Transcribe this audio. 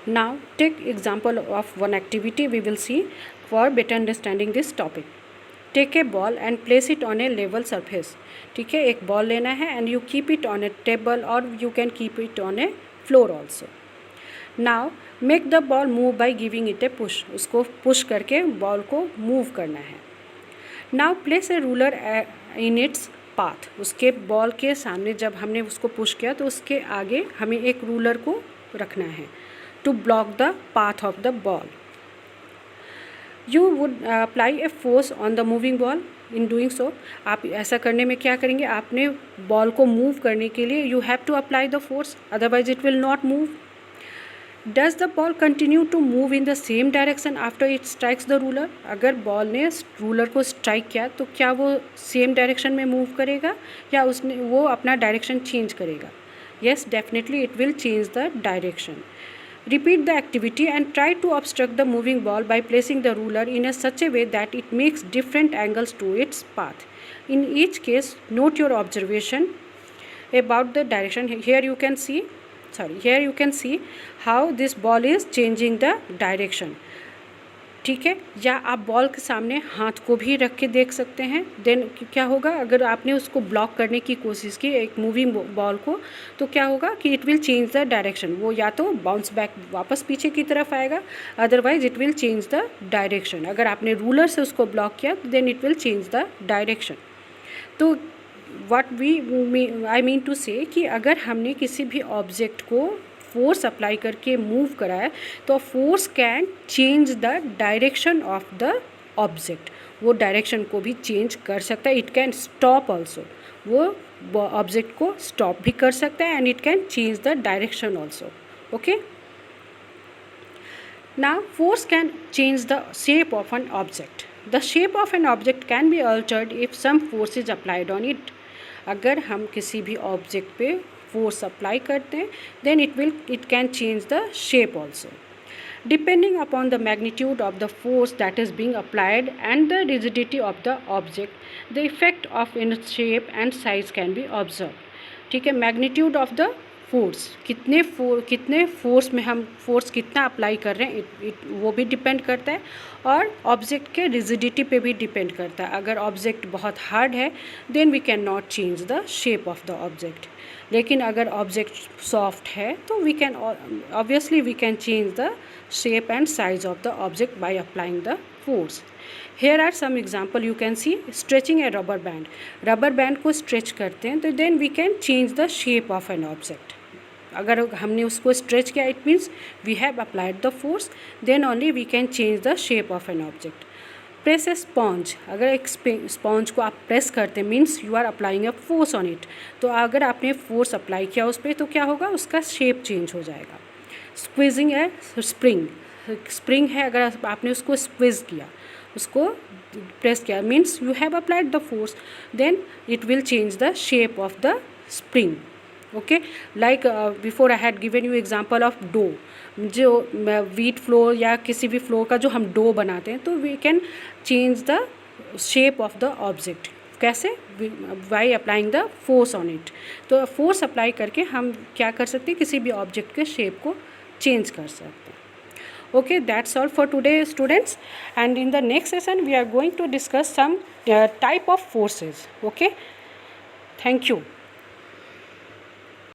Now take example of one activity we will see for better understanding this topic. Take a ball and place it on a level surface. ठीक है, एक ball लेना है and you keep it on a table or you can keep it on a floor also. Now make the ball move by giving it a push. उसको push करके ball को move करना है. Now place a ruler in its path. उसके ball के सामने जब हमने उसको पुश किया तो उसके आगे हमें एक रूलर को रखना है to block the path of the ball. You would apply a force on the moving ball. In doing so, आप ऐसा करने में क्या करेंगे, आपने बॉल को मूव करने के लिए you have to apply the force, otherwise it will not move. Does the ball continue to move in the same direction after it strikes the ruler? अगर बॉल ने रूलर को स्ट्राइक किया तो क्या वो सेम डायरेक्शन में move करेगा या वो अपना डायरेक्शन चेंज करेगा? Yes, definitely it will change the direction. Repeat the activity and try to obstruct the moving ball by placing the ruler in such a way that it makes different angles to its path. In each case, note your observation about the direction. Here you can see how this ball is changing the direction. ठीक है, या आप ball के सामने हाथ को भी रख के देख सकते हैं. देन क्या होगा, अगर आपने उसको ब्लॉक करने की कोशिश की एक मूविंग बॉल को, तो क्या होगा कि it will change the direction. वो या तो बाउंस बैक वापस पीछे की तरफ आएगा, otherwise it will change the direction. अगर आपने रूलर से उसको ब्लॉक किया तो then it will change the direction. तो आई मीन टू से कि अगर हमने किसी भी ऑब्जेक्ट को फोर्स अप्लाई करके मूव करा है तो force can change the direction of the object. वो डायरेक्शन को भी चेंज कर सकता है. इट कैन स्टॉप ऑल्सो, वो ऑब्जेक्ट को स्टॉप भी कर सकता है and it can change the direction also. Okay, now force can change the shape of N object. The shape of N object can be altered if some force is applied on it. अगर हम किसी भी object पे force apply करते हैं then it can change the shape also. Depending upon the magnitude of the force that is being applied and the rigidity of the object, the effect of in shape and size can be observe. ठीक है, magnitude of the force, कितने force में हम force कितना apply कर रहे हैं वो भी डिपेंड करता है, और ऑब्जेक्ट के रिजिडिटी पे भी डिपेंड करता है. अगर ऑब्जेक्ट बहुत हार्ड है then we can not change the shape of the object. लेकिन अगर ऑब्जेक्ट सॉफ्ट है तो we can change the shape and size of the object by applying the force. Here are some example. You can see stretching a rubber band. Rubber band को stretch करते हैं तो देन we can change the shape of N ऑब्जेक्ट. अगर हमने उसको stretch किया it means we have applied the force, then only we can change the shape of N object. Press a sponge. अगर एक स्पॉन्ज को आप प्रेस करते means you are applying a force on it. तो अगर आपने force apply किया उस पर तो क्या होगा, उसका शेप चेंज हो जाएगा. स्क्वीजिंग ए स्प्रिंग. स्प्रिंग है, अगर आपने उसको स्क्वीज किया, उसको प्रेस किया means you have applied the force, then it will change the shape of the spring. Okay, like before I had given you example of dough. जो वीट फ्लोर या किसी भी फ्लोर का जो हम डो बनाते हैं तो we can change the shape of the object. कैसे, by applying the force on it. तो फोर्स अप्लाई करके हम क्या कर सकते हैं, किसी भी ऑब्जेक्ट के शेप को चेंज कर सकते हैं. Okay, that's all for today students, and in the next session we are going to discuss some type of forces. Okay, thank you.